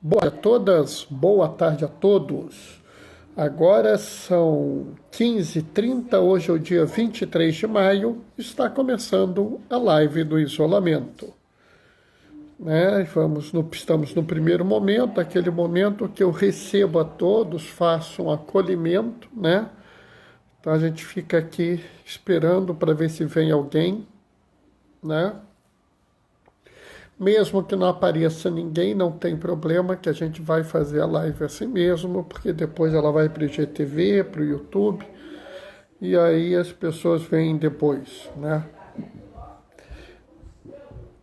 Boa a todas, boa tarde a todos. Agora são 15h30, hoje é o dia 23 de maio, está começando a live do isolamento. Estamos no primeiro momento, aquele momento que eu recebo a todos, faço um acolhimento, né? Então a gente fica aqui esperando para ver se vem alguém, né? Mesmo que não apareça ninguém, não tem problema, que a gente vai fazer a live assim mesmo, porque depois ela vai para o IGTV, para o YouTube, e aí as pessoas vêm depois, né?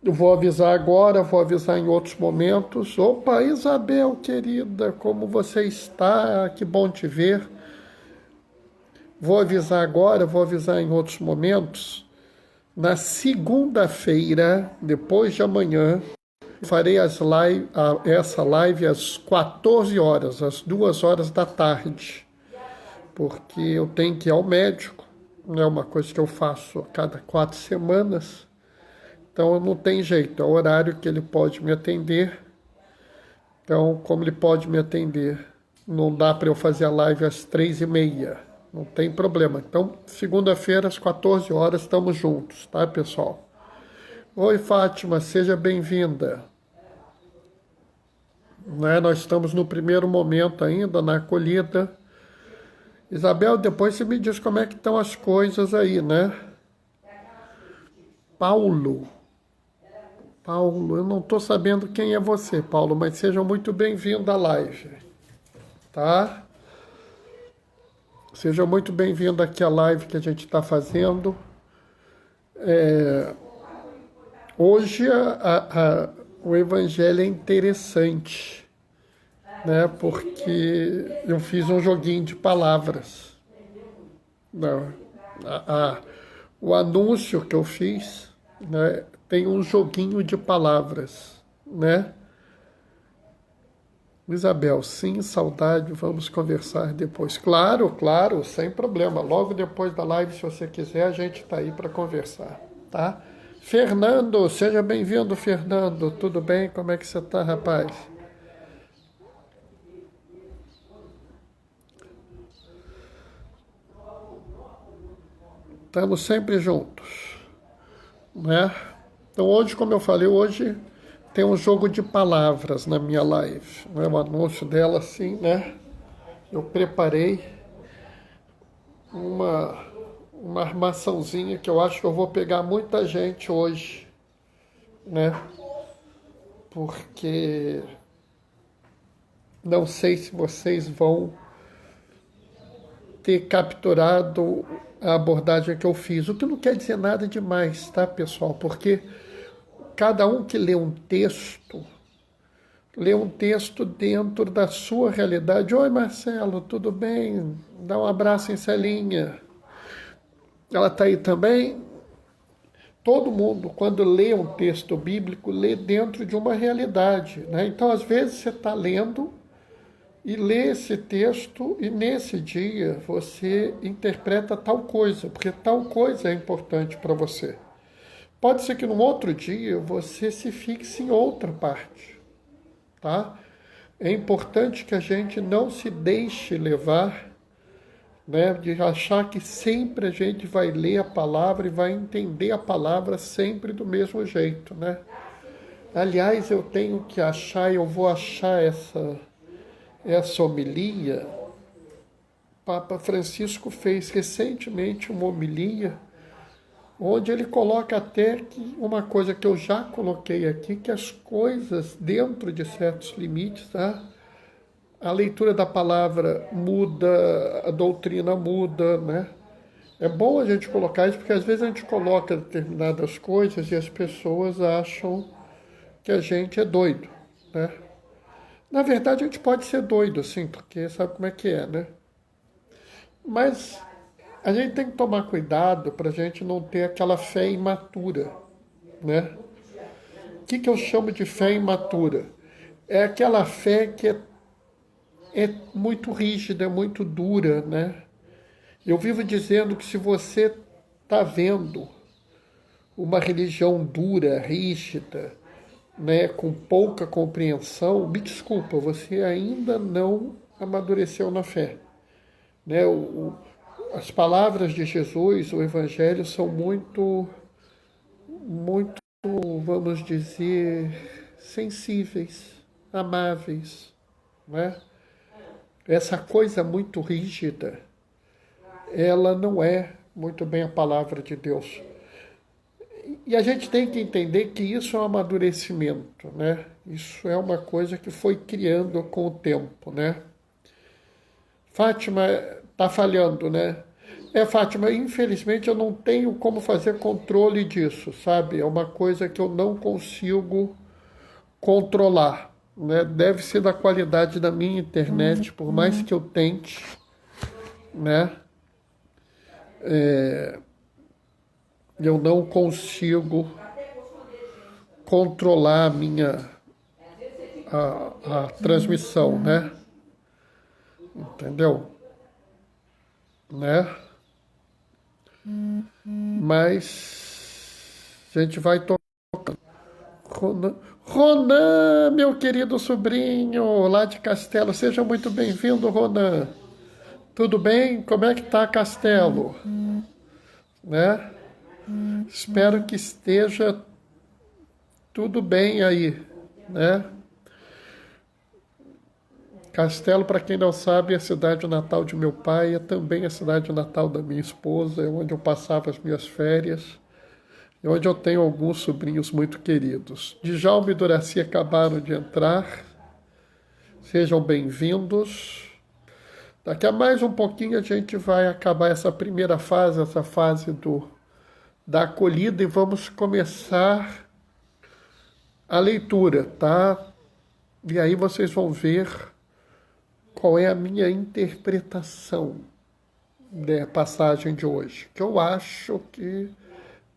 Eu vou avisar agora, vou avisar em outros momentos. Opa, Isabel, querida, como você está? Que bom te ver. Vou avisar agora, vou avisar em outros momentos. Na segunda-feira, depois de amanhã, farei essa live às 14 horas, às 2 horas da tarde, porque eu tenho que ir ao médico, é uma coisa que eu faço a cada 4 semanas, então não tem jeito, é o horário que ele pode me atender. Então, como ele pode me atender, não dá para eu fazer a live às 3h30, não tem problema. Então, segunda-feira às 14 horas estamos juntos, tá, pessoal? Oi, Fátima, seja bem-vinda. Nós estamos no primeiro momento ainda, na acolhida. Isabel, depois você me diz como é que estão as coisas aí, né? Paulo, eu não estou sabendo quem é você, Paulo, mas seja muito bem-vindo à live, tá? Seja muito bem-vindo aqui à live que a gente está fazendo. Hoje o evangelho é interessante, né? Porque eu fiz um joguinho de palavras. O anúncio que eu fiz, né, tem um joguinho de palavras, né? Isabel, sim, saudade, vamos conversar depois. Claro, sem problema. Logo depois da live, se você quiser, a gente está aí para conversar, tá? Fernando, seja bem-vindo, Fernando. Tudo bem? Como é que você está, rapaz? Estamos sempre juntos, né? Então hoje, como eu falei, hoje tem um jogo de palavras na minha live, né? O anúncio dela assim, né? Eu preparei uma armaçãozinha que eu acho que eu vou pegar muita gente hoje, né? Porque não sei se vocês vão ter capturado a abordagem que eu fiz, o que não quer dizer nada demais, tá, pessoal? Porque cada um que lê um texto dentro da sua realidade. Oi, Marcelo, tudo bem? Dá um abraço em Celinha. Ela está aí também? Todo mundo, quando lê um texto bíblico, lê dentro de uma realidade, né? Então, às vezes, você está lendo e lê esse texto e, nesse dia, você interpreta tal coisa, porque tal coisa é importante para você. Pode ser que, num outro dia, você se fixe em outra parte, tá? É importante que a gente não se deixe levar, né, de achar que sempre a gente vai ler a palavra e vai entender a palavra sempre do mesmo jeito, né? Aliás, eu tenho que achar, eu vou achar essa homilia. Papa Francisco fez recentemente uma homilia onde ele coloca até que uma coisa que eu já coloquei aqui, que as coisas dentro de certos limites, tá? A leitura da palavra muda, a doutrina muda, né? É bom a gente colocar isso, porque às vezes a gente coloca determinadas coisas e as pessoas acham que a gente é doido, né? Na verdade, a gente pode ser doido, assim, porque sabe como é que é, né? Mas a gente tem que tomar cuidado para a gente não ter aquela fé imatura, né? O que eu chamo de fé imatura? É aquela fé que é muito rígida, é muito dura, né? Eu vivo dizendo que se você está vendo uma religião dura, rígida, né, com pouca compreensão, me desculpa, você ainda não amadureceu na fé. Né? As palavras de Jesus, o Evangelho, são muito, vamos dizer, sensíveis, amáveis. Né? Essa coisa muito rígida, ela não é muito bem a palavra de Deus. E a gente tem que entender que isso é um amadurecimento, né? Isso é uma coisa que foi criando com o tempo, né? Fátima está falhando, né? Fátima, infelizmente eu não tenho como fazer controle disso, sabe? É uma coisa que eu não consigo controlar, né? Deve ser da qualidade da minha internet, por mais que eu tente, né? Eu não consigo controlar a transmissão, né? Entendeu? Né? Mas a gente vai tocando. Ronan, meu querido sobrinho, lá de Castelo, seja muito bem-vindo, Ronan. Tudo bem? Como é que tá Castelo? Né? Espero que esteja tudo bem aí, né? Castelo, para quem não sabe, é a cidade natal de meu pai, é também a cidade natal da minha esposa, é onde eu passava as minhas férias, é onde eu tenho alguns sobrinhos muito queridos. Djalma e Duraci acabaram de entrar, sejam bem-vindos. Daqui a mais um pouquinho a gente vai acabar essa primeira fase, essa fase da acolhida, e vamos começar a leitura, tá? E aí vocês vão ver qual é a minha interpretação da passagem de hoje, que eu acho que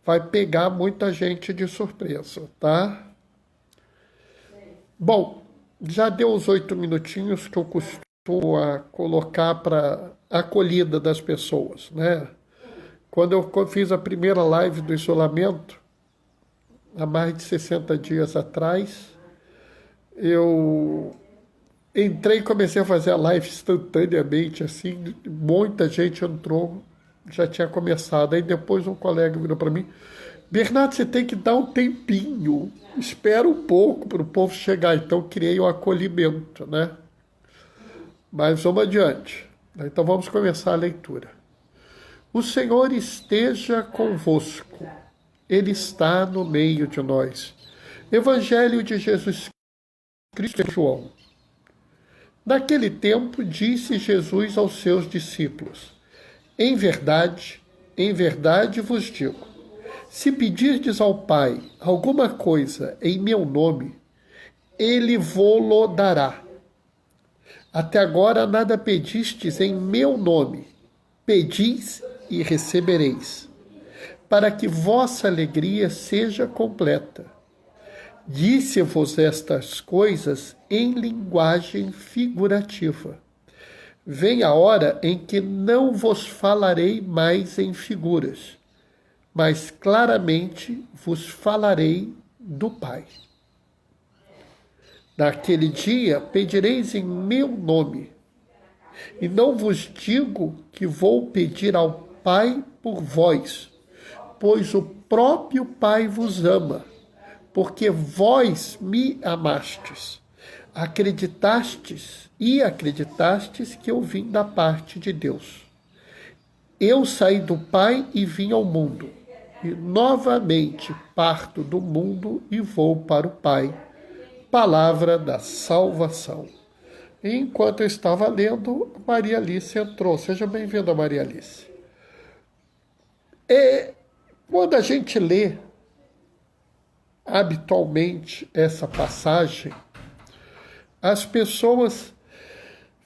vai pegar muita gente de surpresa, tá? Bom, já deu os 8 minutinhos que eu costumo colocar para acolhida das pessoas, né? Quando eu fiz a primeira live do isolamento, há mais de 60 dias atrás, eu entrei e comecei a fazer a live instantaneamente, assim, muita gente entrou, já tinha começado. Aí depois um colega virou para mim, Bernardo, você tem que dar um tempinho, espera um pouco para o povo chegar. Então criei um acolhimento, né? Mas vamos adiante. Então vamos começar a leitura. O Senhor esteja convosco, Ele está no meio de nós. Evangelho de Jesus Cristo e João. Naquele tempo, disse Jesus aos seus discípulos, em verdade vos digo, se pedirdes ao Pai alguma coisa em meu nome, Ele vô-lo dará. Até agora nada pedistes em meu nome. Pedis e recebereis, para que vossa alegria seja completa. Disse-vos estas coisas em linguagem figurativa. Vem a hora em que não vos falarei mais em figuras, mas claramente vos falarei do Pai. Naquele dia pedireis em meu nome, e não vos digo que vou pedir ao Pai por vós, pois o próprio Pai vos ama, porque vós me amastes, acreditastes que eu vim da parte de Deus. Eu saí do Pai e vim ao mundo, e novamente parto do mundo e vou para o Pai. Palavra da salvação. E enquanto eu estava lendo, Maria Alice entrou. Seja bem-vinda, Maria Alice. Quando a gente lê habitualmente essa passagem, as pessoas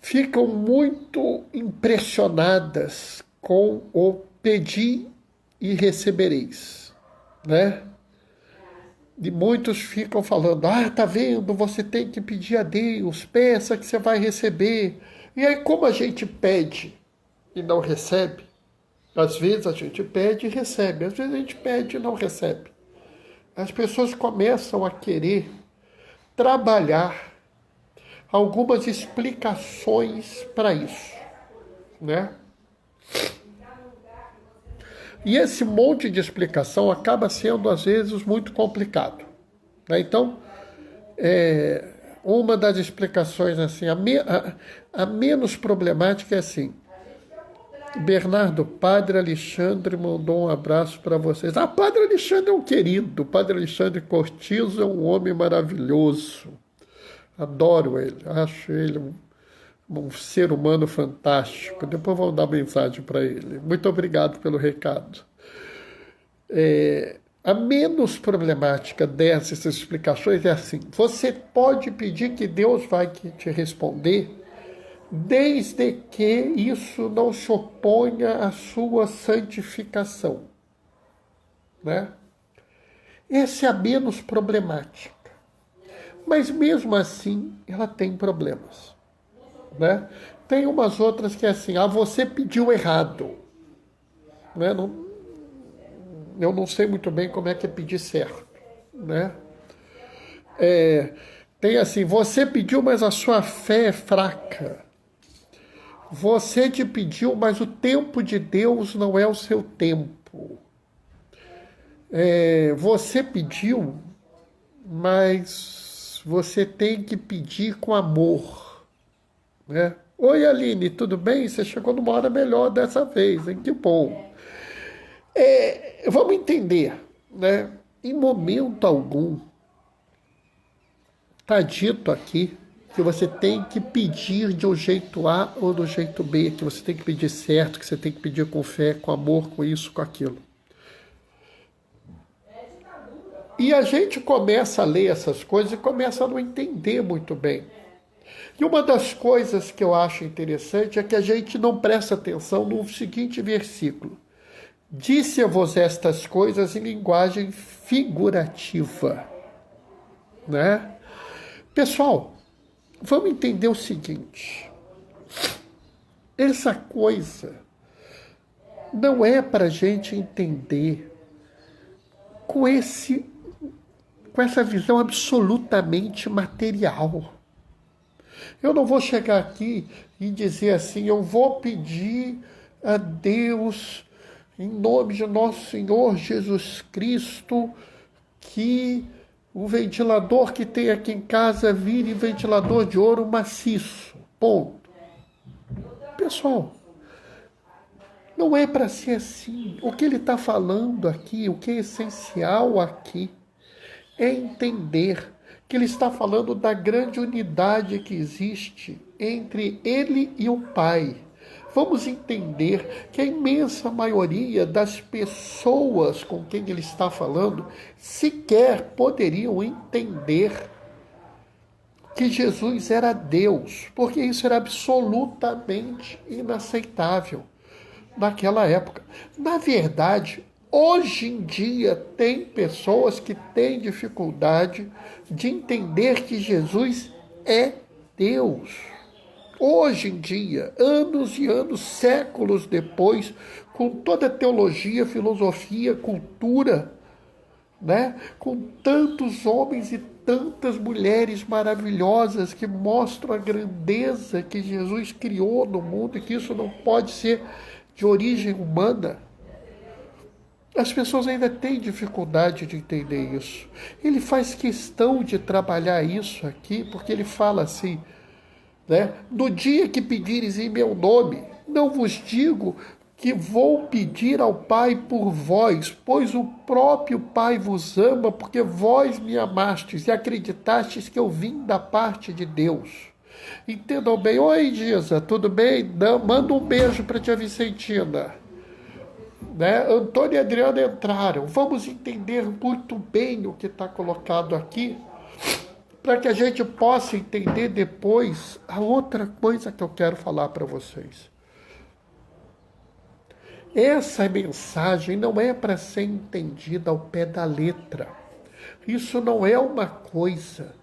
ficam muito impressionadas com o pedir e recebereis, né? E muitos ficam falando, tá vendo, você tem que pedir a Deus, peça que você vai receber. E aí como a gente pede e não recebe, às vezes a gente pede e recebe, às vezes a gente pede e não recebe. As pessoas começam a querer trabalhar algumas explicações para isso, né? E esse monte de explicação acaba sendo, às vezes, muito complicado, né? Então, uma das explicações, assim, a menos problemática é assim: Bernardo, Padre Alexandre mandou um abraço para vocês. Padre Alexandre é um querido, Padre Alexandre Cortizo é um homem maravilhoso. Adoro ele, acho ele um ser humano fantástico. Depois vou dar mensagem para ele. Muito obrigado pelo recado. A menos problemática dessas explicações é assim: você pode pedir que Deus vai te responder, desde que isso não se oponha à sua santificação, né? Essa é a menos problemática. Mas mesmo assim, ela tem problemas, né? Tem umas outras que é assim: você pediu errado, né? Eu não sei muito bem como é que é pedir certo, né? Tem assim: você pediu, mas a sua fé é fraca. Você te pediu, mas o tempo de Deus não é o seu tempo. Você pediu, mas você tem que pedir com amor, né? Oi, Aline, tudo bem? Você chegou numa hora melhor dessa vez, hein? Que bom. Vamos entender, né? Em momento algum está dito aqui que você tem que pedir de um jeito A ou do jeito B, que você tem que pedir certo, que você tem que pedir com fé, com amor, com isso, com aquilo. E a gente começa a ler essas coisas e começa a não entender muito bem. E uma das coisas que eu acho interessante é que a gente não presta atenção no seguinte versículo: disse-vos estas coisas em linguagem figurativa, né? Pessoal, vamos entender o seguinte: essa coisa não é para a gente entender com essa visão absolutamente material. Eu não vou chegar aqui e dizer assim: eu vou pedir a Deus, em nome de nosso Senhor Jesus Cristo, que o ventilador que tem aqui em casa vire ventilador de ouro maciço. Ponto. Pessoal, não é para ser assim. O que ele está falando aqui, o que é essencial aqui, é entender que ele está falando da grande unidade que existe entre ele e o Pai. Vamos entender que a imensa maioria das pessoas com quem ele está falando sequer poderiam entender que Jesus era Deus, porque isso era absolutamente inaceitável naquela época. Na verdade, hoje em dia tem pessoas que têm dificuldade de entender que Jesus é Deus. Hoje em dia, anos e anos, séculos depois, com toda a teologia, filosofia, cultura, né? Com tantos homens e tantas mulheres maravilhosas que mostram a grandeza que Jesus criou no mundo e que isso não pode ser de origem humana. As pessoas ainda têm dificuldade de entender isso. Ele faz questão de trabalhar isso aqui, porque ele fala assim, né? No dia que pedires em meu nome, não vos digo que vou pedir ao Pai por vós, pois o próprio Pai vos ama, porque vós me amastes e acreditastes que eu vim da parte de Deus. Entendam bem. Oi, Giza, tudo bem? Manda um beijo para tia Vicentina. Né? Antônio e Adriana entraram. Vamos entender muito bem o que está colocado aqui, para que a gente possa entender depois a outra coisa que eu quero falar para vocês. Essa mensagem não é para ser entendida ao pé da letra. Isso não é uma coisa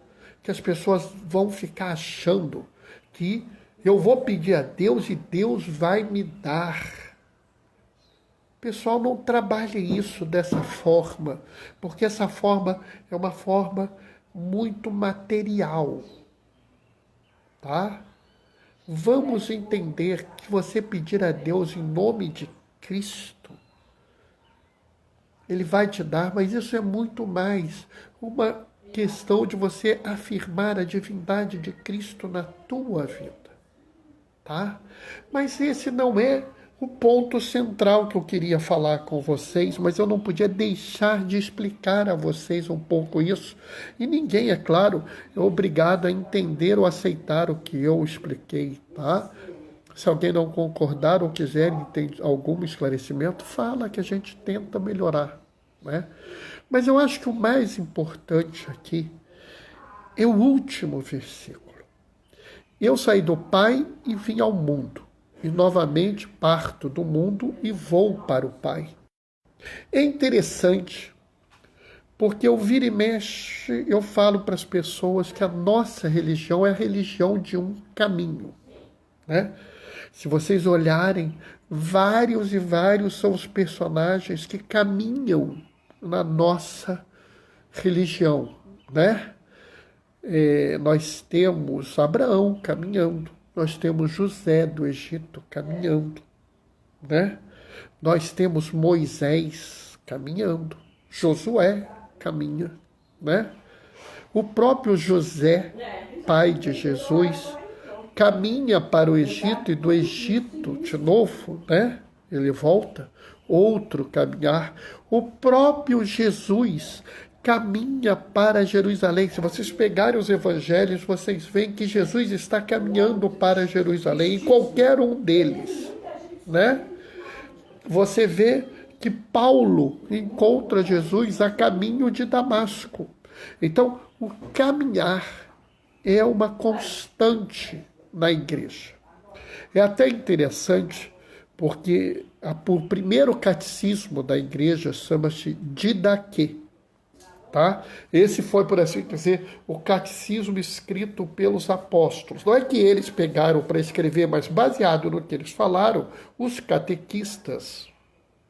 que as pessoas vão ficar achando que eu vou pedir a Deus e Deus vai me dar. Pessoal, não trabalhe isso dessa forma, porque essa forma é uma forma muito material, tá? Vamos entender que você pedir a Deus em nome de Cristo, Ele vai te dar, mas isso é muito mais uma questão de você afirmar a divindade de Cristo na tua vida, tá? Mas esse não é o ponto central que eu queria falar com vocês, mas eu não podia deixar de explicar a vocês um pouco isso. E ninguém, é claro, é obrigado a entender ou aceitar o que eu expliquei, tá? Se alguém não concordar ou quiser algum esclarecimento, fala que a gente tenta melhorar, né? Mas eu acho que o mais importante aqui é o último versículo. Eu saí do Pai e vim ao mundo, e novamente parto do mundo e vou para o Pai. É interessante, porque eu vira e mexe, eu falo para as pessoas que a nossa religião é a religião de um caminho, né? Se vocês olharem, vários e vários são os personagens que caminham na nossa religião, né? Nós temos Abraão caminhando, nós temos José do Egito caminhando, né? Nós temos Moisés caminhando, Josué caminha, né? O próprio José, pai de Jesus, caminha para o Egito e do Egito de novo, né? Ele volta, outro caminhar. O próprio Jesus caminha para Jerusalém. Se vocês pegarem os evangelhos, vocês veem que Jesus está caminhando para Jerusalém, em qualquer um deles, né? Você vê que Paulo encontra Jesus a caminho de Damasco. Então, o caminhar é uma constante na igreja. É até interessante, porque o primeiro catecismo da igreja chama-se Didaquê, tá? Esse foi, por assim dizer, o catecismo escrito pelos apóstolos. Não é que eles pegaram para escrever, mas baseado no que eles falaram, os catequistas,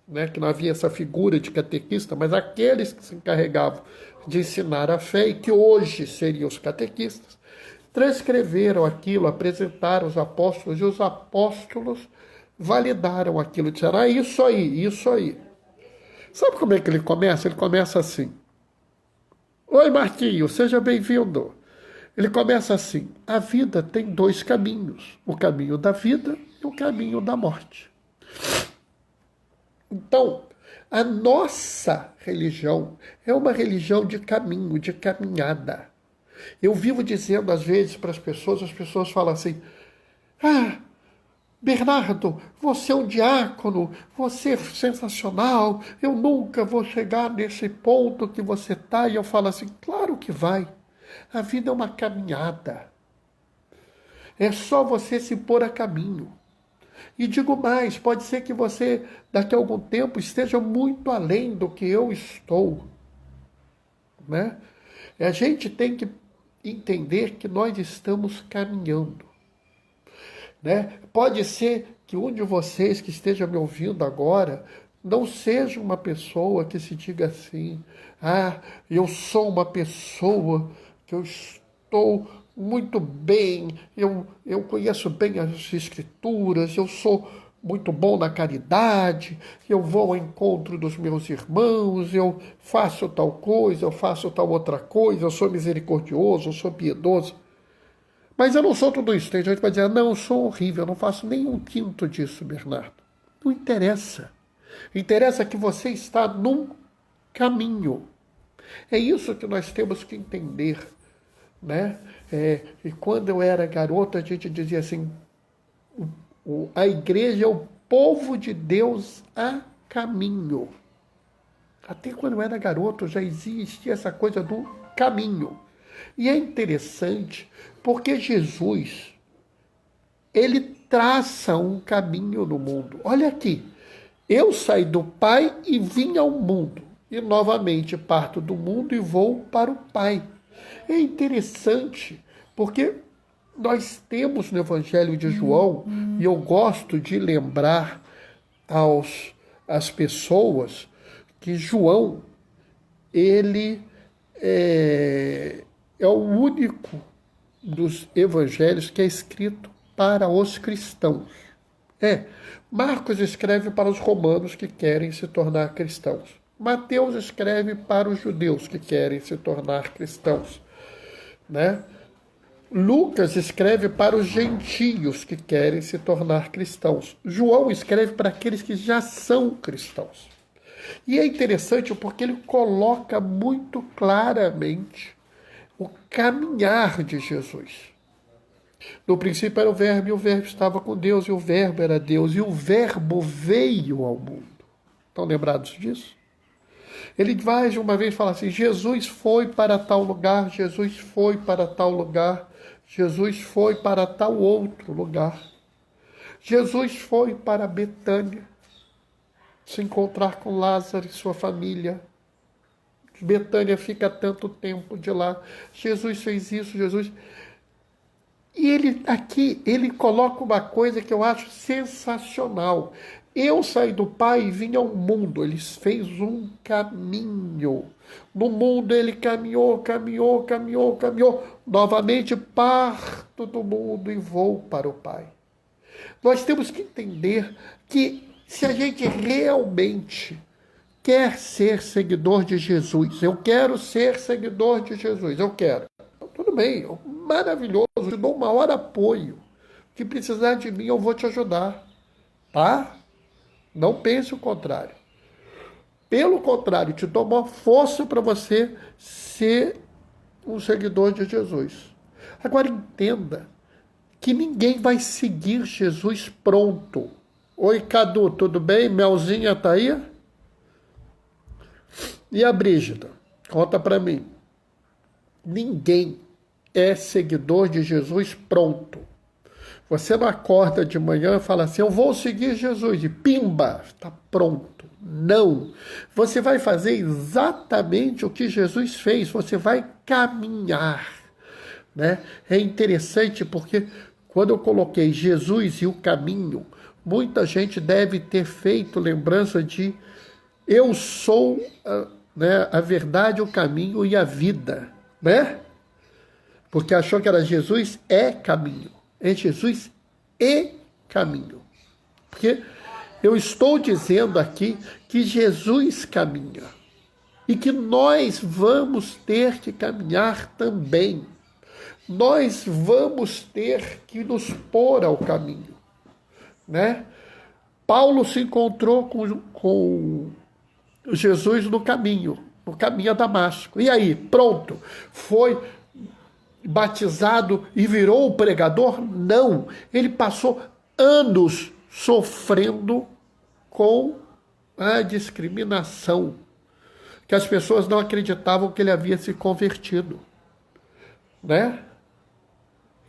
né, que não havia essa figura de catequista, mas aqueles que se encarregavam de ensinar a fé, e que hoje seriam os catequistas, transcreveram aquilo, apresentaram os apóstolos, e os apóstolos validaram aquilo, disseram, isso aí, isso aí. Sabe como é que ele começa? Ele começa assim, oi Marquinhos, seja bem-vindo. Ele começa assim, a vida tem dois caminhos, o caminho da vida e o caminho da morte. Então, a nossa religião é uma religião de caminho, de caminhada. Eu vivo dizendo às vezes para as pessoas falam assim, Bernardo, você é um diácono, você é sensacional, eu nunca vou chegar nesse ponto que você está. E eu falo assim, claro que vai. A vida é uma caminhada. É só você se pôr a caminho. E digo mais, pode ser que você, daqui a algum tempo, esteja muito além do que eu estou, né? A gente tem que entender que nós estamos caminhando, né? Pode ser que um de vocês que esteja me ouvindo agora não seja uma pessoa que se diga assim, eu sou uma pessoa que eu estou muito bem, eu conheço bem as escrituras, eu sou muito bom na caridade, eu vou ao encontro dos meus irmãos, eu faço tal coisa, eu faço tal outra coisa, eu sou misericordioso, eu sou piedoso. Mas eu não sou tudo isso. Tem gente que vai dizer, não, eu sou horrível, eu não faço nem um quinto disso, Bernardo. Não interessa. Interessa que você está num caminho. É isso que nós temos que entender, né? E quando eu era garoto, a gente dizia assim, a igreja é o povo de Deus a caminho. Até quando eu era garoto já existia essa coisa do caminho. E é interessante porque Jesus, ele traça um caminho no mundo. Olha aqui, eu saí do Pai e vim ao mundo. E novamente parto do mundo e vou para o Pai. É interessante porque nós temos no Evangelho de João, e eu gosto de lembrar às pessoas que João, ele é o único dos evangelhos que é escrito para os cristãos. Marcos escreve para os romanos que querem se tornar cristãos. Mateus escreve para os judeus que querem se tornar cristãos, né? Lucas escreve para os gentios que querem se tornar cristãos. João escreve para aqueles que já são cristãos. E é interessante porque ele coloca muito claramente o caminhar de Jesus. No princípio era o Verbo, e o Verbo estava com Deus, e o Verbo era Deus, e o Verbo veio ao mundo. Estão lembrados disso? Ele mais de uma vez fala assim, Jesus foi para tal lugar, Jesus foi para tal lugar, Jesus foi para tal outro lugar. Jesus foi para Betânia, se encontrar com Lázaro e sua família. Betânia fica tanto tempo de lá. Jesus fez isso, Jesus... E ele coloca uma coisa que eu acho sensacional. Eu saí do Pai e vim ao mundo. Ele fez um caminho. No mundo ele caminhou. Novamente parto do mundo e vou para o Pai. Nós temos que entender que se a gente realmente quer ser seguidor de Jesus, eu quero ser seguidor de Jesus, eu quero. Então, tudo bem, maravilhoso, eu te dou o maior apoio. Se precisar de mim, eu vou te ajudar. Tá? Não pense o contrário. Pelo contrário, te dou uma força para você ser um seguidor de Jesus. Agora entenda que ninguém vai seguir Jesus pronto. Oi, Cadu, tudo bem? Melzinha tá aí? E a Brígida? Conta para mim. Ninguém é seguidor de Jesus pronto. Você não acorda de manhã e fala assim, eu vou seguir Jesus, e pimba, está pronto. Não. Você vai fazer exatamente o que Jesus fez, você vai caminhar. Né? É interessante porque quando eu coloquei Jesus e o caminho, muita gente deve ter feito lembrança de eu sou a verdade, o caminho e a vida. Né? Porque achou que era Jesus é caminho. É Jesus e caminho. Porque eu estou dizendo aqui que Jesus caminha. E que nós vamos ter que caminhar também. Nós vamos ter que nos pôr ao caminho. Né? Paulo se encontrou com Jesus no caminho a Damasco. E aí, pronto, foi batizado e virou o pregador? Não. Ele passou anos sofrendo com a discriminação, que as pessoas não acreditavam que ele havia se convertido. Né?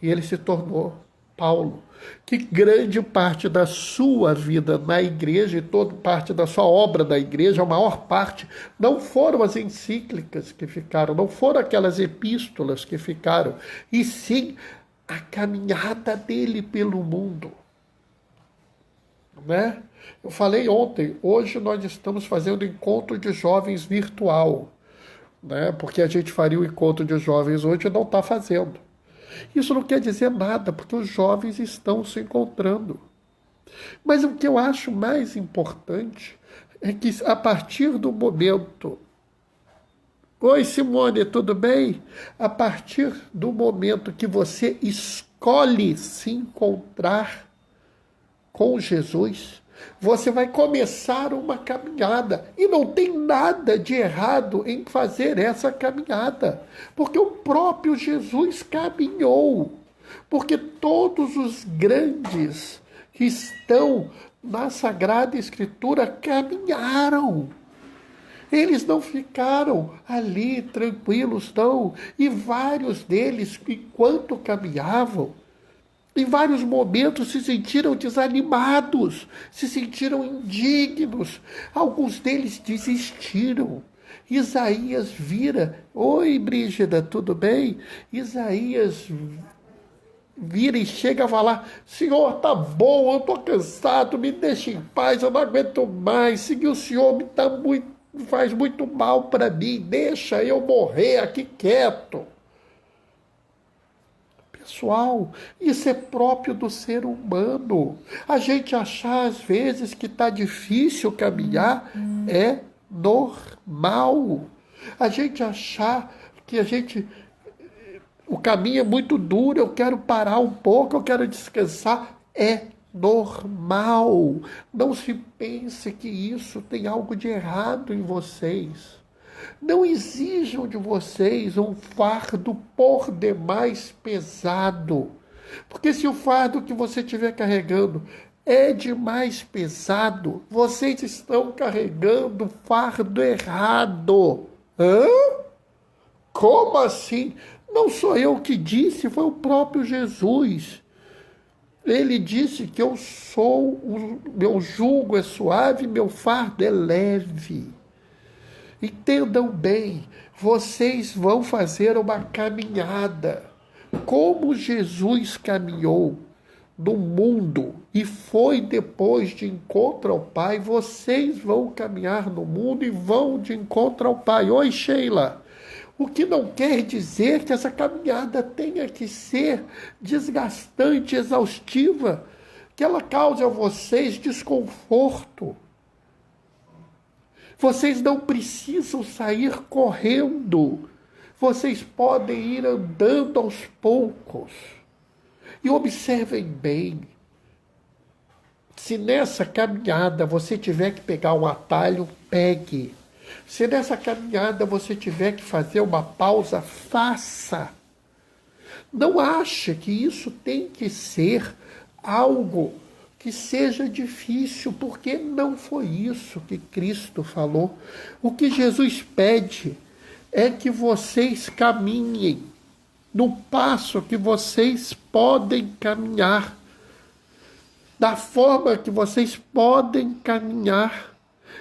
E ele se tornou Paulo, que grande parte da sua vida na igreja e toda parte da sua obra na igreja, a maior parte, não foram as encíclicas que ficaram, não foram aquelas epístolas que ficaram, e sim a caminhada dele pelo mundo. Né? Eu falei ontem, hoje nós estamos fazendo encontro de jovens virtual, né? Porque a gente faria o encontro de jovens hoje e não está fazendo. Isso não quer dizer nada, porque os jovens estão se encontrando. Mas o que eu acho mais importante é que a partir do momento... Oi, Simone, tudo bem? A partir do momento que você escolhe se encontrar com Jesus, você vai começar uma caminhada. E não tem nada de errado em fazer essa caminhada, porque o próprio Jesus caminhou. Porque todos os grandes que estão na Sagrada Escritura caminharam. Eles não ficaram ali tranquilos, não. E vários deles, enquanto caminhavam, em vários momentos se sentiram desanimados, se sentiram indignos. Alguns deles desistiram. Isaías vira. Oi, Brígida, tudo bem? Isaías vira e chega a falar, Senhor, tá bom, eu tô cansado, me deixa em paz, eu não aguento mais, seguir o Senhor faz muito mal para mim, deixa eu morrer aqui quieto. Pessoal, isso é próprio do ser humano. A gente achar às vezes que está difícil caminhar é normal. A gente achar que o caminho é muito duro, eu quero parar um pouco, eu quero descansar, é normal. Não se pense que isso tem algo de errado em vocês. Não exijam de vocês um fardo por demais pesado. Porque se o fardo que você estiver carregando é demais pesado, vocês estão carregando o fardo errado. Hã? Como assim? Não sou eu que disse, foi o próprio Jesus. Ele disse que meu jugo é suave, meu fardo é leve. Entendam bem, vocês vão fazer uma caminhada. Como Jesus caminhou no mundo e foi depois de encontro ao Pai, vocês vão caminhar no mundo e vão de encontro ao Pai. Oi, Sheila. O que não quer dizer que essa caminhada tenha que ser desgastante, exaustiva, que ela cause a vocês desconforto. Vocês não precisam sair correndo. Vocês podem ir andando aos poucos. E observem bem. Se nessa caminhada você tiver que pegar um atalho, pegue. Se nessa caminhada você tiver que fazer uma pausa, faça. Não ache que isso tem que ser algo que seja difícil, porque não foi isso que Cristo falou. O que Jesus pede é que vocês caminhem no passo que vocês podem caminhar, da forma que vocês podem caminhar.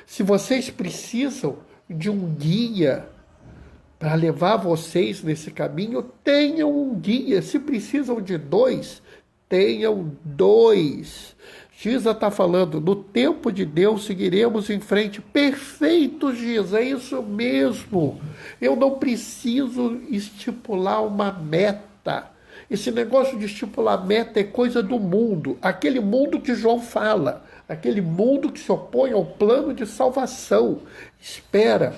Se vocês precisam de um guia para levar vocês nesse caminho, tenham um guia. Se precisam de dois, tenham dois. Giza está falando, no tempo de Deus seguiremos em frente. Perfeito, Giza, é isso mesmo. Eu não preciso estipular uma meta. Esse negócio de estipular meta é coisa do mundo. Aquele mundo que João fala. Aquele mundo que se opõe ao plano de salvação. Espera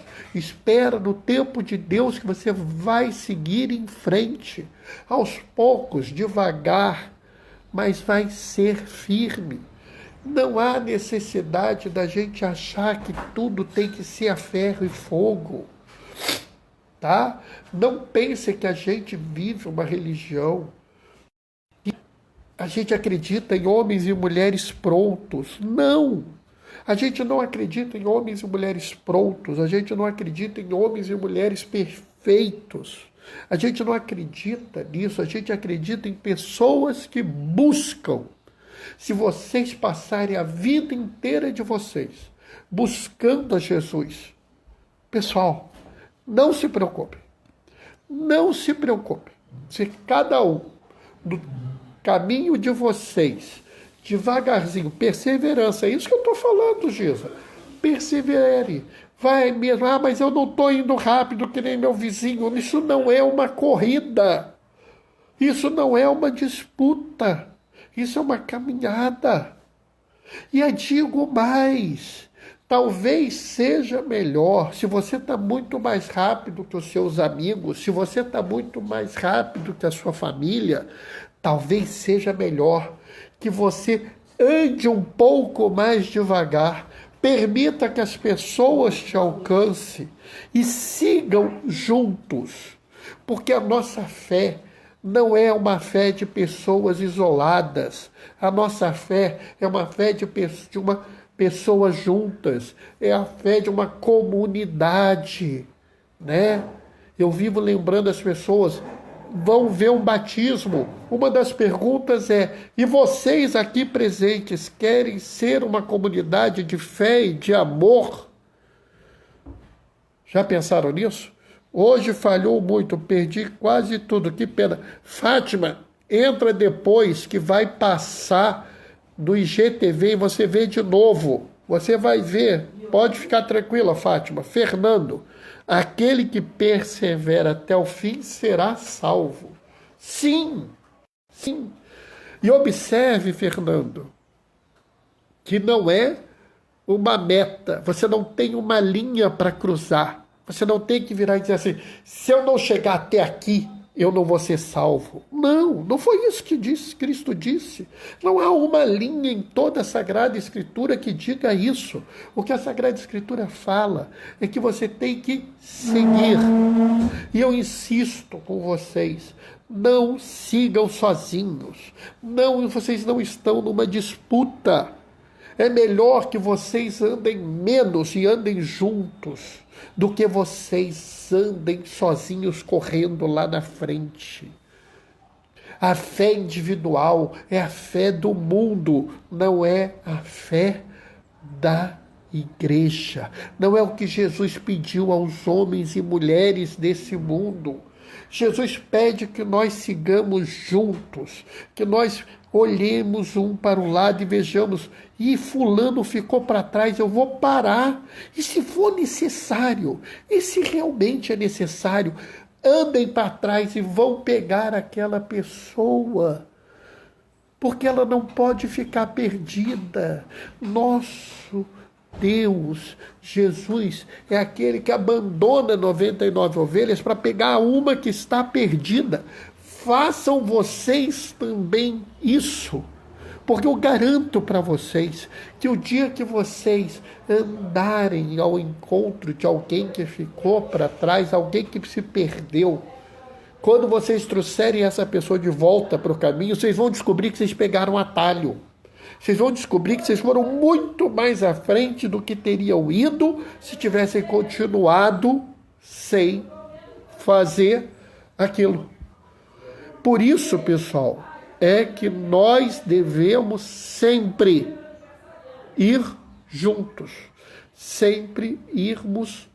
no tempo de Deus que você vai seguir em frente. Aos poucos, devagar, mas vai ser firme. Não há necessidade da gente achar que tudo tem que ser a ferro e fogo, tá? Não pense que a gente vive uma religião. A gente acredita em homens e mulheres prontos. Não! A gente não acredita em homens e mulheres prontos. A gente não acredita em homens e mulheres perfeitos. A gente não acredita nisso. A gente acredita em pessoas que buscam. Se vocês passarem a vida inteira de vocês buscando a Jesus, pessoal, não se preocupe. Não se preocupe. Se cada um do caminho de vocês, devagarzinho, perseverança, é isso que eu estou falando, Giza. Persevere. Vai mesmo, mas eu não estou indo rápido que nem meu vizinho. Isso não é uma corrida. Isso não é uma disputa. Isso é uma caminhada. E eu digo mais, talvez seja melhor, se você está muito mais rápido que os seus amigos, se você está muito mais rápido que a sua família, talvez seja melhor que você ande um pouco mais devagar, permita que as pessoas te alcancem e sigam juntos, porque a nossa fé não é uma fé de pessoas isoladas. A nossa fé é uma fé de uma pessoas juntas. É a fé de uma comunidade, né? Eu vivo lembrando as pessoas, vão ver um batismo. Uma das perguntas é, e vocês aqui presentes querem ser uma comunidade de fé e de amor? Já pensaram nisso? Hoje falhou muito, perdi quase tudo, que pena. Fátima, entra depois que vai passar do IGTV e você vê de novo. Você vai ver, pode ficar tranquila, Fátima. Fernando, aquele que persevera até o fim será salvo. Sim, Sim. E observe, Fernando, que não é uma meta, você não tem uma linha para cruzar. Você não tem que virar e dizer assim, se eu não chegar até aqui, eu não vou ser salvo. Não, não foi isso que Cristo disse. Não há uma linha em toda a Sagrada Escritura que diga isso. O que a Sagrada Escritura fala é que você tem que seguir. E eu insisto com vocês, não sigam sozinhos. Não, vocês não estão numa disputa. É melhor que vocês andem menos e andem juntos do que vocês andem sozinhos correndo lá na frente. A fé individual é a fé do mundo, não é a fé da igreja. Não é o que Jesus pediu aos homens e mulheres desse mundo. Jesus pede que nós sigamos juntos, que nós olhemos um para o lado e vejamos, e fulano ficou para trás, eu vou parar. E se for necessário, e se realmente é necessário, andem para trás e vão pegar aquela pessoa, porque ela não pode ficar perdida. Nosso Deus, Jesus, é aquele que abandona 99 ovelhas para pegar uma que está perdida. Façam vocês também isso, porque eu garanto para vocês que o dia que vocês andarem ao encontro de alguém que ficou para trás, alguém que se perdeu, quando vocês trouxerem essa pessoa de volta para o caminho, vocês vão descobrir que vocês pegaram um atalho. Vocês vão descobrir que vocês foram muito mais à frente do que teriam ido se tivessem continuado sem fazer aquilo. Por isso, pessoal, é que nós devemos sempre ir juntos, sempre irmos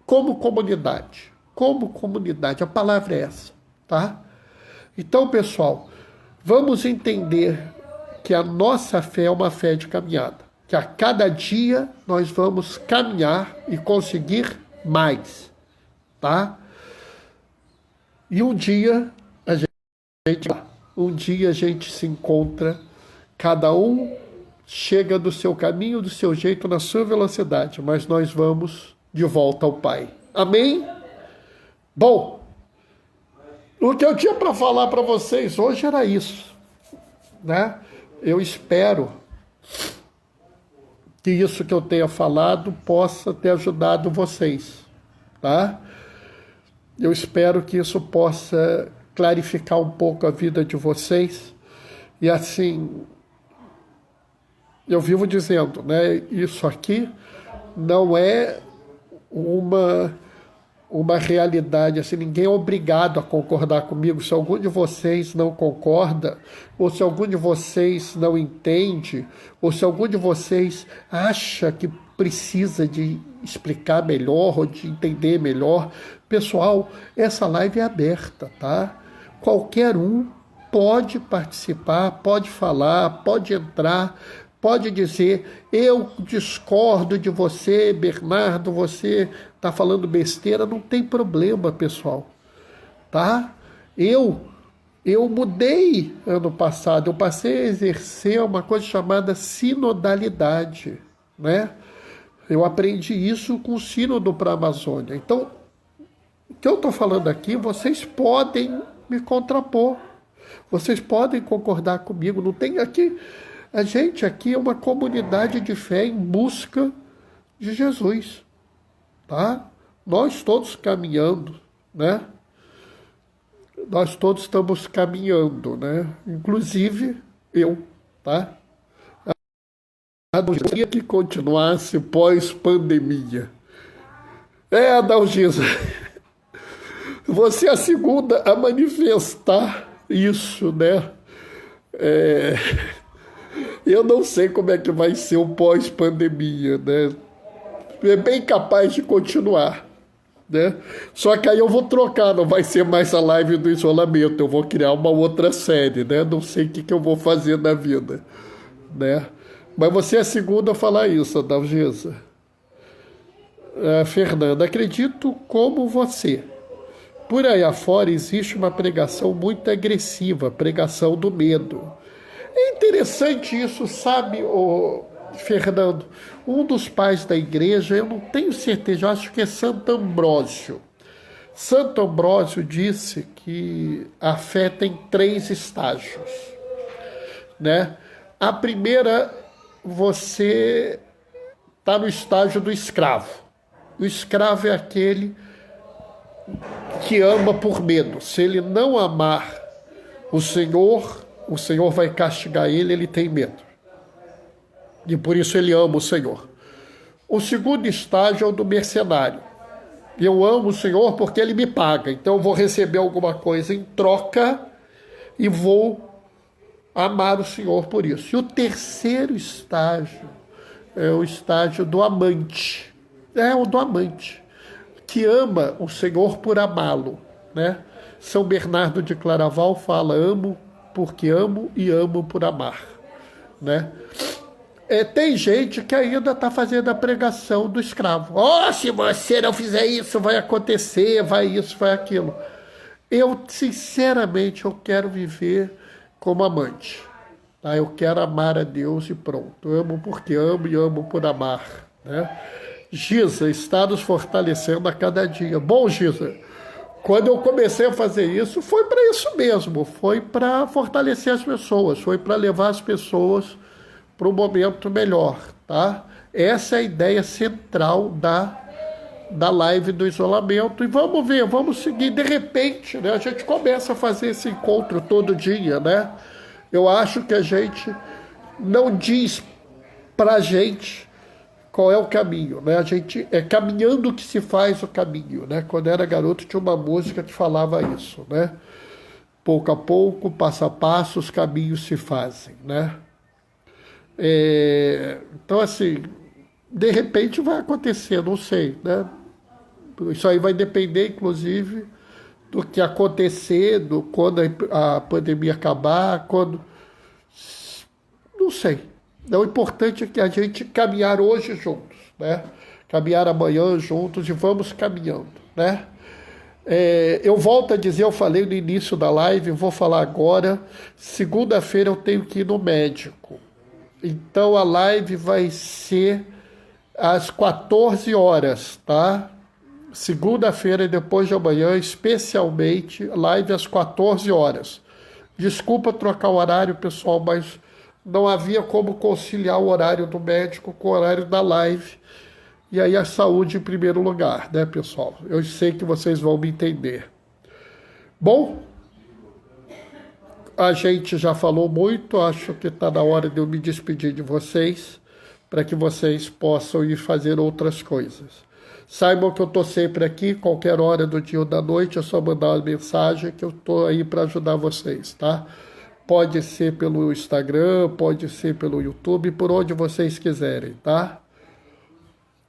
como comunidade. Como comunidade, a palavra é essa, tá? Então, pessoal, vamos entender que a nossa fé é uma fé de caminhada, que a cada dia nós vamos caminhar e conseguir mais, tá? E um dia a gente se encontra, cada um chega do seu caminho, do seu jeito, na sua velocidade, mas nós vamos de volta ao Pai. Amém? Bom, o que eu tinha para falar para vocês hoje era isso, né? Eu espero que isso que eu tenha falado possa ter ajudado vocês, tá? Eu espero que isso possa clarificar um pouco a vida de vocês. E assim, eu vivo dizendo, né? Isso aqui não é uma realidade, assim, ninguém é obrigado a concordar comigo. Se algum de vocês não concorda, ou se algum de vocês não entende, ou se algum de vocês acha que precisa de explicar melhor ou de entender melhor, pessoal, essa live é aberta, tá? Qualquer um pode participar, pode falar, pode entrar, pode dizer, eu discordo de você, Bernardo, você está falando besteira, não tem problema, pessoal, tá? Eu mudei ano passado, eu passei a exercer uma coisa chamada sinodalidade, né? Eu aprendi isso com o sínodo para a Amazônia. Então, o que eu estou falando aqui, vocês podem me contrapor, vocês podem concordar comigo, não tem aqui... A gente aqui é uma comunidade de fé em busca de Jesus, tá? Nós todos caminhando, né? Nós todos estamos caminhando, né? Inclusive eu, tá? Queria que continuasse pós-pandemia. Adalgisa, você é a segunda a manifestar isso, né? Eu não sei como é que vai ser o pós-pandemia, né? É bem capaz de continuar, né? Só que aí eu vou trocar, não vai ser mais a live do isolamento, eu vou criar uma outra série, né? Não sei o que eu vou fazer na vida, né? Mas você é a segunda a falar isso, Adalgisa. Fernanda, acredito como você, Por aí afora existe uma pregação muito agressiva, pregação do medo. É interessante isso, sabe, Fernando? Um dos pais da igreja, eu não tenho certeza, eu acho que é Santo Ambrósio. Santo Ambrósio disse que a fé tem 3 estágios, né? A primeira, você está no estágio do escravo. O escravo é aquele que ama por medo. Se ele não amar o Senhor vai castigar ele, ele tem medo. E por isso ele ama o Senhor. O segundo estágio é o do mercenário. Eu amo o Senhor porque ele me paga, então eu vou receber alguma coisa em troca e vou amar o Senhor por isso. E o terceiro estágio é o estágio do amante. É o do amante, que ama o Senhor por amá-lo, né? São Bernardo de Claraval fala, amo porque amo e amo por amar, né? Tem gente que ainda está fazendo a pregação do escravo. Se você não fizer isso, vai acontecer, vai isso, vai aquilo. Eu, sinceramente, eu quero viver como amante. Tá? Eu quero amar a Deus e pronto. Eu amo porque amo e amo por amar, né? Giza está nos fortalecendo a cada dia. Bom, Giza, quando eu comecei a fazer isso, foi para isso mesmo. Foi para fortalecer as pessoas, foi para levar as pessoas para um momento melhor, tá? Essa é a ideia central da live do isolamento. E vamos ver, vamos seguir. De repente, né, a gente começa a fazer esse encontro todo dia, né? Eu acho que a gente não diz pra gente qual é o caminho, né? A gente é caminhando que se faz o caminho, né? Quando eu era garoto tinha uma música que falava isso, né? Pouco a pouco, passo a passo, os caminhos se fazem, né? Então, assim, de repente vai acontecer, não sei, né? Isso aí vai depender, inclusive, do que acontecer, quando a pandemia acabar, quando... Não sei. O importante é que a gente caminhar hoje juntos, né? Caminhar amanhã juntos e vamos caminhando, né? Eu volto a dizer, eu falei no início da live, vou falar agora, segunda-feira eu tenho que ir no médico. Então a live vai ser às 14 horas, tá? Segunda-feira e depois de amanhã, especialmente, live às 14 horas. Desculpa trocar o horário, pessoal, mas não havia como conciliar o horário do médico com o horário da live. E aí a saúde em primeiro lugar, né, pessoal? Eu sei que vocês vão me entender. Bom, a gente já falou muito, acho que está na hora de eu me despedir de vocês, para que vocês possam ir fazer outras coisas. Saibam que eu estou sempre aqui, qualquer hora do dia ou da noite, é só mandar uma mensagem que eu estou aí para ajudar vocês, tá? Pode ser pelo Instagram, pode ser pelo YouTube, por onde vocês quiserem, tá?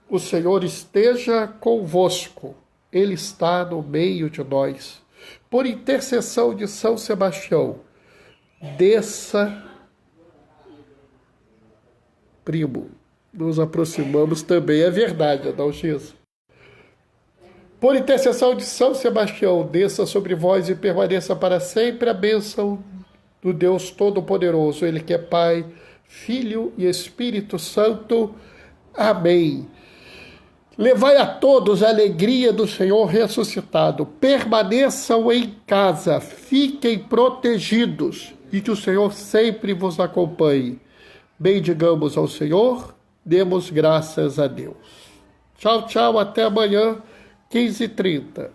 O Senhor esteja convosco, Ele está no meio de nós. Por intercessão de São Sebastião, desça, primo, nos aproximamos também, é verdade, Adalgisa. Por intercessão de São Sebastião, desça sobre vós e permaneça para sempre a bênção do Deus Todo-Poderoso, Ele que é Pai, Filho e Espírito Santo. Amém. Levai a todos a alegria do Senhor ressuscitado. Permaneçam em casa, fiquem protegidos e que o Senhor sempre vos acompanhe. Bendigamos ao Senhor, demos graças a Deus. Tchau, tchau, até amanhã, 15h30.